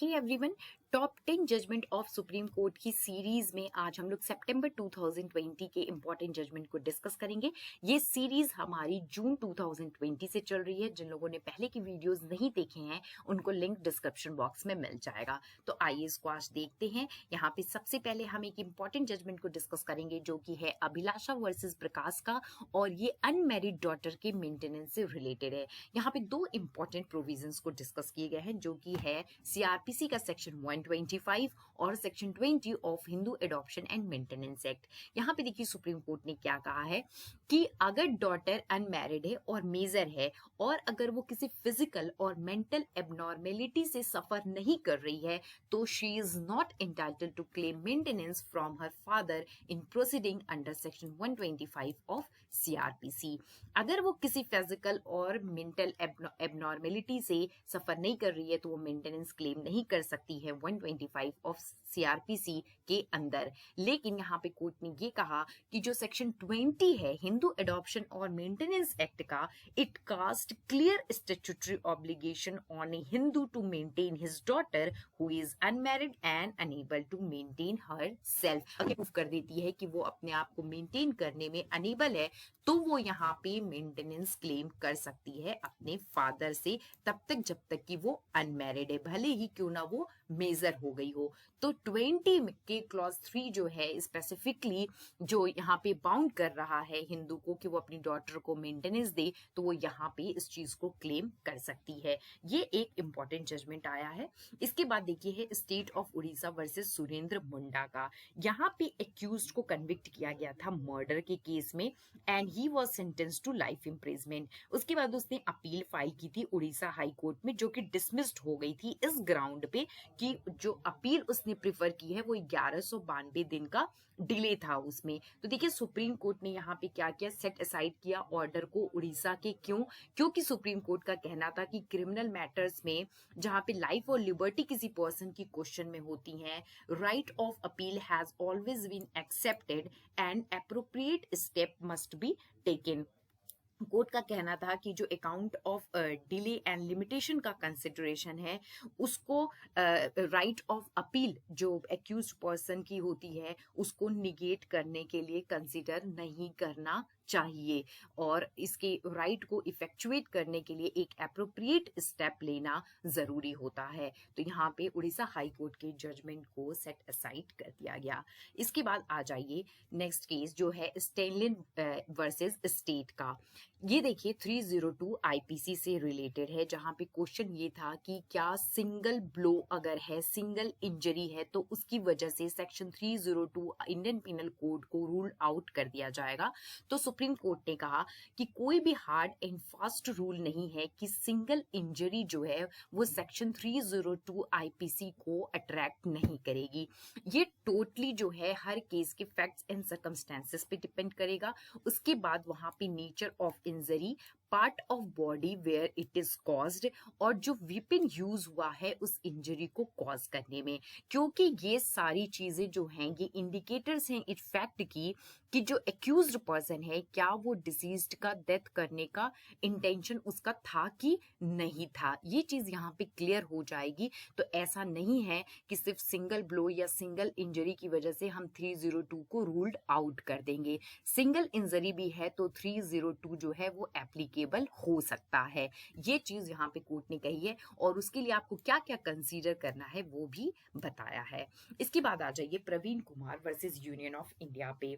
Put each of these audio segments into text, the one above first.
Hey everyone, top 10 judgement of supreme court की series में आज हम लोग सितंबर 2020 के इंपॉर्टेंट जजमेंट को डिस्कस करेंगे। ये सीरीज हमारी जून 2020 से चल रही है। जिन लोगों ने पहले की वीडियोस नहीं देखे हैं उनको लिंक डिस्क्रिप्शन बॉक्स में मिल जाएगा। तो आइए इसको आज देखते हैं। यहाँ पे सबसे पहले हम एक इंपॉर्टेंट जजमेंट को डिस्कस करेंगे जो कि है अभिलाषा वर्सेस प्रकाश का, और ये अनमैरिड डॉटर के मेंटेनेंस से रिलेटेड है। यहाँ पे दो इंपॉर्टेंट प्रोविजंस को डिस्कस किए गए हैं जो कि है सीआरपीसी का सेक्शन 125 और section 20 of Hindu adoption and maintenance act. यहाँ पे देखिए सुप्रीम कोर्ट ने क्या कहा है कि अगर डॉटर अनमैरिड है और मेजर है और अगर वो किसी फिजिकल और मेंटल एबनॉर्मेलिटी से सफर नहीं कर रही है तो she is not entitled to claim maintenance from her father in proceeding under section 125 of CrPC. अगर वो किसी फिजिकल और मेंटल एबनॉर्मेलिटी से सफर नहीं कर रही है तो वो मेंटेनेंस क्लेम नहीं कर सकती है 125 ऑफ सीआरपीसी के अंदर। लेकिन यहाँ पे कोर्ट ने ये कहा कि जो सेक्शन 20 है हिंदू एडॉप्शन और मेंटेनेंस एक्ट का, it cast clear statutory obligation on a Hindu to maintain his daughter who is unmarried and unable to maintain herself. अगर प्रूफ कर देती है कि वो अपने आप को मेंटेन करने में अनेबल है तो वो यहाँ पे मेंटेनेंस क्लेम कर सकती है अपने फादर से, तब तक जब तक कि वो अनमैरिड है, भले ही क्यों ना वो मेजर हो गई हो। तो 20 के क्लॉज 3 जो है स्पेसिफिकली जो यहाँ पे बाउंड कर रहा है हिंदू को कि वो अपनी डॉटर को मेंटेनेंस दे, तो वो यहाँ पे इस चीज को क्लेम कर सकती है। ये एक इंपॉर्टेंट जजमेंट आया है। इसके बाद देखिए है state of Orissa versus Surendra Munda का। यहाँ पे एक्यूज्ड को कन्विक्ट किया गया था मर्डर के केस में and he was sentenced to life imprisonment. उसके बाद उसने अपील फाइल की थी उड़ीसा हाई कोर्ट में जो कि डिसमिस्ड हो गई थी इस ग्राउंड पे कि जो अपील उसने प्रिफर की है वो 1192 दिन का डिले था उसमें। तो देखिए सुप्रीम कोर्ट ने यहाँ पे क्या किया, सेट असाइड किया ऑर्डर को उड़ीसा के। क्योंकि सुप्रीम कोर्ट का कहना था कि क्रिमिनल मैटर्स में जहाँ पे लाइफ और लिबर्टी किसी पर्सन की क्वेश्चन में होती है, right of appeal has always been accepted and appropriate step must be taken. Court का कहना था कि जो account of delay and limitation का कंसिडरेशन है उसको राइट ऑफ अपील जो एक्यूज्ड पर्सन की होती है उसको निगेट करने के लिए कंसिडर नहीं करना चाहिए और इसके राइट को इफेक्चुएट करने के लिए एक एप्रोप्रिएट स्टेप लेना जरूरी होता है। तो यहाँ पे उड़ीसा हाई कोर्ट के जजमेंट को सेट असाइड कर दिया गया। इसके बाद आ जाइए नेक्स्ट केस जो है स्टेनलिन वर्सेस स्टेट का। ये देखिए 302 आईपीसी से रिलेटेड है जहां पे क्वेश्चन ये था कि क्या सिंगल ब्लो अगर है, सिंगल इंजरी है तो उसकी वजह से सेक्शन 302 इंडियन पिनल कोड को रूल आउट कर दिया जाएगा। तो सुप्रीम कोर्ट ने कहा कि कोई भी हार्ड एंड फास्ट रूल नहीं है कि सिंगल इंजरी जो है वो सेक्शन 302 आईपीसी को अट्रैक्ट नहीं करेगी। ये टोटली जो है हर केस के फैक्ट्स एंड सर्कमस्टेंसेस पे डिपेंड करेगा। उसके बाद वहां पे nature of injury, part of body where it is caused और जो वेपन यूज हुआ है उस इंजरी को कॉज करने में, क्योंकि ये सारी चीजें जो हैं ये इंडिकेटर्स हैं इस फैक्ट की कि जो एक्यूज्ड पर्सन है क्या वो डिसीज्ड का डेथ करने का इंटेंशन उसका था कि नहीं था। ये चीज यहाँ पे क्लियर हो जाएगी। तो ऐसा नहीं है कि सिर्फ सिंगल ब्लो या सिंगल इंजरी की वजह से हम 302 को रूल्ड आउट कर देंगे। सिंगल इंजरी भी है तो 302 जो है वो एप्लीकेबल हो सकता है। ये चीज यहाँ पे कोर्ट ने कही है और उसके लिए आपको क्या क्या कंसीडर करना है वो भी बताया है। इसके बाद आ जाइए Praveen Kumar versus union of India पे।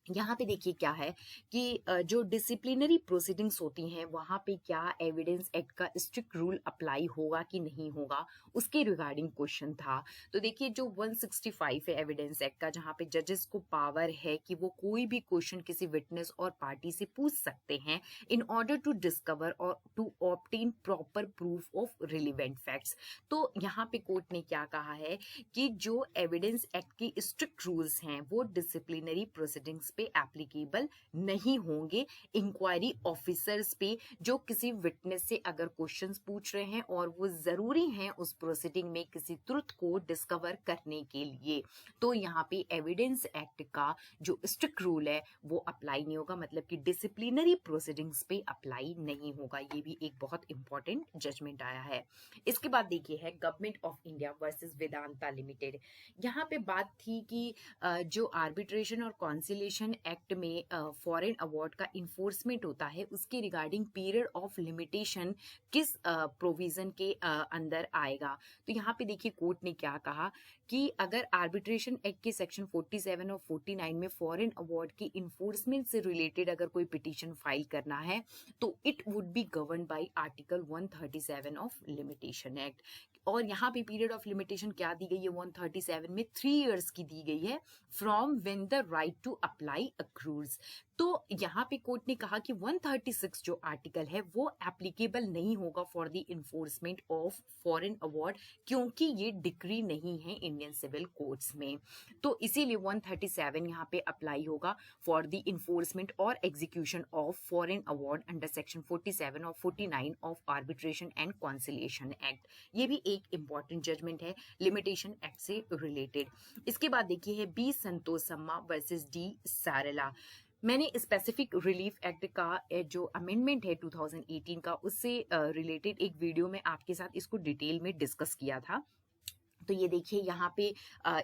यहाँ पे देखिए क्या है कि जो डिसिप्लिनरी प्रोसीडिंग्स होती हैं वहां पे क्या एविडेंस एक्ट का स्ट्रिक्ट रूल अप्लाई होगा कि नहीं होगा उसके रिगार्डिंग क्वेश्चन था। तो देखिए जो 165 है एविडेंस एक्ट का जहाँ पे जजेस को पावर है कि वो कोई भी क्वेश्चन किसी विटनेस और पार्टी से पूछ सकते हैं इन ऑर्डर टू डिस्कवर और to obtain proper proof of relevant facts. तो यहाँ पे कोर्ट ने क्या कहा है कि जो एविडेंस एक्ट के स्ट्रिक्ट रूल्स हैं वो डिसिप्लिनरी प्रोसीडिंग्स पे एप्लीकेबल नहीं होंगे। इंक्वायरी ऑफिसर्स पे जो किसी विटनेस से अगर क्वेश्चंस पूछ रहे हैं और वो जरूरी हैं उस प्रोसीडिंग में किसी ट्रुथ को डिस्कवर करने के लिए, तो यहाँ पे एविडेंस एक्ट का जो स्ट्रिक्ट रूल है वो अप्लाई नहीं होगा, मतलब कि डिसिप्लिनरी प्रोसीडिंग्स पे अप्लाई नहीं होगा। ये भी एक बहुत इंपॉर्टेंट जजमेंट आया है। इसके बाद देखिए है government of India versus Vedanta limited. यहाँ पे बात थी कि जो आर्बिट्रेशन और कॉन्सिलेशन एक्ट में फॉरेन अवार्ड का इन्फोर्समेंट होता है उसके रिगार्डिंग पीरियड ऑफ लिमिटेशन किस प्रोविजन के अंदर आएगा। तो यहाँ पे देखिए कोर्ट ने क्या कहा कि अगर आर्बिट्रेशन एक्ट के सेक्शन 47 और 49 में फॉरेन अवार्ड की इन्फोर्समेंट से रिलेटेड अगर कोई पिटीशन फाइल करना है तो it would be govern by article 137 of limitation act. और यहाँ पे पीरियड ऑफ लिमिटेशन क्या दी गई है 137 में 3 इयर्स की दी गई है from when the right to apply accrues. तो यहाँ पे कोर्ट ने कहा कि 136 जो आर्टिकल है वो एप्लीकेबल नहीं होगा for the enforcement of foreign award, क्योंकि ये डिक्री नहीं है इंडियन सिविल कोर्ट्स में। तो इसीलिए 137 यहाँ पे अप्लाई होगा फॉर द इन्फोर्समेंट और execution of foreign award under section 47 और 49 of arbitration and conciliation act. ये भी एक इंपॉर्टेंट जजमेंट है लिमिटेशन एक्ट से रिलेटेड। इसके बाद देखिए है बी संतोष सम्मा वर्सेस डी सारला। मैंने स्पेसिफिक रिलीफ एक्ट का जो अमेंडमेंट है 2018 का उससे रिलेटेड एक वीडियो में आपके साथ इसको डिटेल में डिस्कस किया था। तो ये देखिए यहाँ पे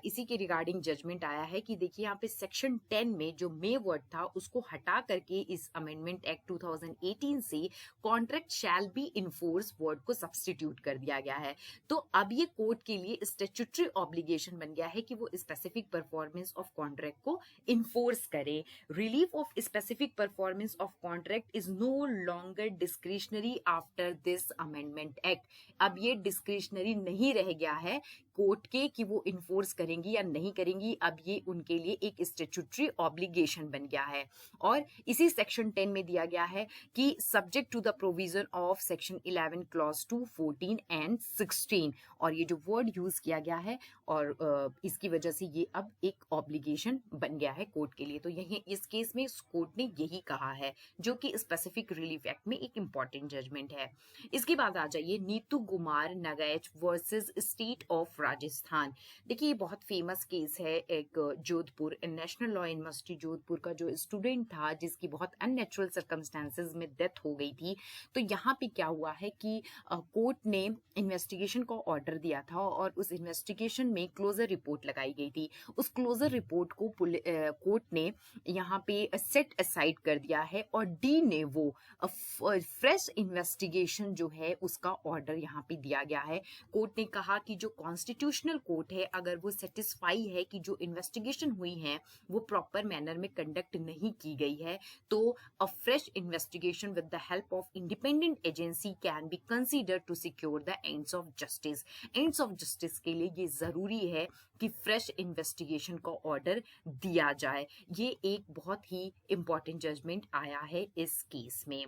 इसी के रिगार्डिंग जजमेंट आया है कि देखिए यहाँ पे सेक्शन 10 में जो मे वर्ड था उसको हटा करके इस अमेंडमेंट एक्ट 2018 से contract shall be enforce word को सब्सटीट्यूट कर दिया गया है। तो अब ये कोर्ट के लिए स्टैट्यूटरी ऑब्लिगेशन बन गया है कि वो स्पेसिफिक परफॉर्मेंस ऑफ कॉन्ट्रैक्ट को इन्फोर्स करे। Relief of specific performance of contract is no longer discretionary after this amendment act. अब ये डिस्क्रिशनरी नहीं रह गया है कोर्ट के कि वो इन्फोर्स करेंगी या नहीं करेंगी, अब ये उनके लिए एक स्टैट्यूटरी ऑब्लिगेशन बन गया है। और इसी सेक्शन 10 में दिया गया है कि subject to the provision of section 11 clause 2, 14 and 16। और ये जो वर्ड यूज किया गया है और इसकी वजह से ये अब एक ऑब्लिगेशन बन गया है कोर्ट के लिए। तो यही इस केस में कोर्ट ने यही कहा है, जो कि स्पेसिफिक रिलीफ एक्ट में एक इंपॉर्टेंट जजमेंट है। इसके बाद आ जाइए Neetu Kumar Nagaich versus state of Rajasthan. देखिए ये बहुत फेमस केस है, एक Jodhpur national law university Jodhpur का जो स्टूडेंट था जिसकी बहुत अननेचुरल सर्कमस्टेंसेस में डेथ हो गई थी। तो यहाँ पे क्या हुआ है कि कोर्ट ने इन्वेस्टिगेशन का ऑर्डर दिया था और उस इन्वेस्टिगेशन में क्लोजर रिपोर्ट लगाई गई थी। उस क्लोजर रिपोर्ट को कोर्ट ने यहाँ पे सेट असाइड कर दिया है और डी ने वो फ्रेश इन्वेस्टिगेशन जो है उसका ऑर्डर यहाँ पे दिया गया है। कोर्ट ने कहा कि जो कॉन्स्टिट्यूशनल कोर्ट है अगर वो सेटिस्फाई है कि जो इन्वेस्टिगेशन हुई है वो प्रॉपर मैनर में कंडक्ट नहीं की गई है, तो a fresh investigation with the help of independent agency can be considered to secure the ends of justice. Ends of justice के लिए ये जरूरी है कि फ्रेश इन्वेस्टिगेशन का ऑर्डर दिया जाए। ये एक बहुत ही इंपॉर्टेंट जजमेंट आया है इस केस में।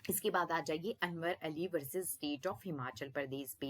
इसके बाद आ जाइए Anwar Ali versus state of Himachal Pradesh पे।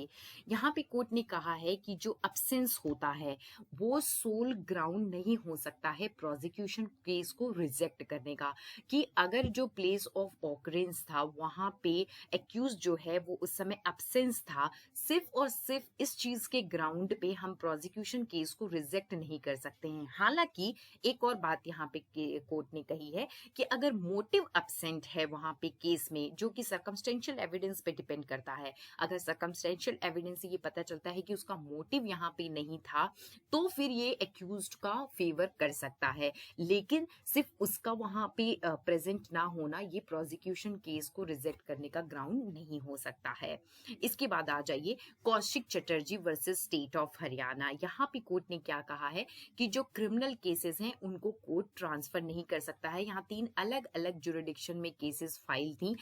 यहाँ पे कोर्ट ने कहा है कि जो अब्सेंस होता है वो सोल ग्राउंड नहीं हो सकता है प्रोसिक्यूशन केस को रिजेक्ट करने का, कि अगर जो प्लेस ऑफ ऑकरेंस था वहां पे एक्यूज जो है वो उस समय अब्सेंस था, सिर्फ और सिर्फ इस चीज के ग्राउंड पे हम प्रोसिक्यूशन केस को रिजेक्ट नहीं कर सकते हैं। हालांकि एक और बात यहाँ पे कोर्ट ने कही है कि अगर मोटिव अब्सेंट है वहां पे केस में, जो कि सर्कमस्टेंशियल एविडेंस पे डिपेंड करता है, अगर सर्कमस्टेंशियल एविडेंस से ये पता चलता है कि उसका मोटिव यहाँ पे नहीं था तो फिर ये एक्यूज्ड का फेवर कर सकता है, लेकिन सिर्फ उसका वहां पे प्रेजेंट ना होना ये प्रोसिक्यूशन केस को रिजेक्ट करने का ग्राउंड नहीं हो सकता है। इसके बाद आ जाइए Kaushik Chatterjee versus state of Haryana. यहाँ पे कोर्ट ने क्या कहा है कि जो क्रिमिनल केसेस हैं उनको कोर्ट ट्रांसफर नहीं कर सकता है। यहाँ 3 अलग अलग जुरिडिक्शन में केसेस फाइल थी,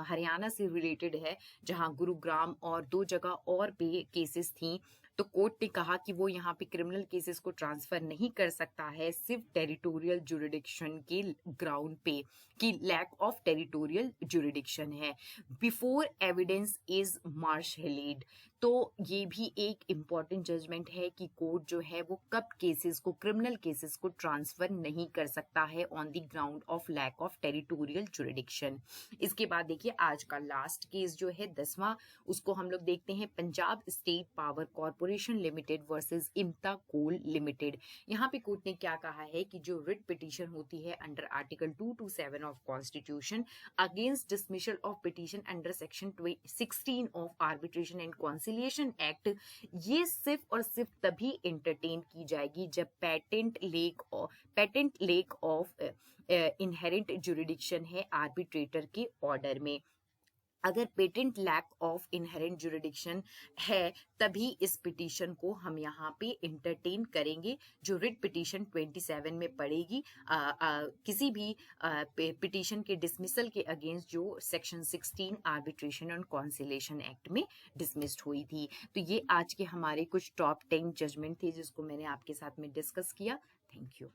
हरियाणा से रिलेटेड है जहां गुरुग्राम और 2 जगह और पे केसेस थी तो कोर्ट ने कहा कि वो यहाँ पे क्रिमिनल केसेस को ट्रांसफर नहीं कर सकता है सिर्फ टेरिटोरियल जुरिडिक्शन के ग्राउंड पे, कि लैक ऑफ टेरिटोरियल जुरिडिक्शन है बिफोर एविडेंस इज मार्शलेड। तो ये भी एक इम्पॉर्टेंट जजमेंट है कि कोर्ट जो है वो कब केसेस को, क्रिमिनल केसेस को ट्रांसफर नहीं कर सकता है on the ground of lack of territorial jurisdiction. इसके बाद देखिए आज का लास्ट केस जो है 10वां, उसको हम लोग देखते हैं Punjab state power corporation limited versus Emta coal limited. यहाँ पे कोर्ट ने क्या कहा है कि जो रिट पिटीशन होती है under article 227 of constitution against dismissal of petition under section 16 of arbitration and conciliation act, ये सिर्फ और सिर्फ तभी एंटरटेन की जाएगी जब patent lack of inherent jurisdiction है आर्बिट्रेटर के ऑर्डर में। अगर patent lack of inherent jurisdiction है तभी इस पिटीशन को हम यहाँ पे एंटरटेन करेंगे, जो रिट पिटीशन 27 में पड़ेगी किसी भी पिटीशन के डिसमिसल के अगेंस्ट जो section 16 arbitration and conciliation act में डिसमिस्ड हुई थी। तो ये आज के हमारे कुछ टॉप 10 जजमेंट थे जिसको मैंने आपके साथ में डिस्कस किया। Thank you.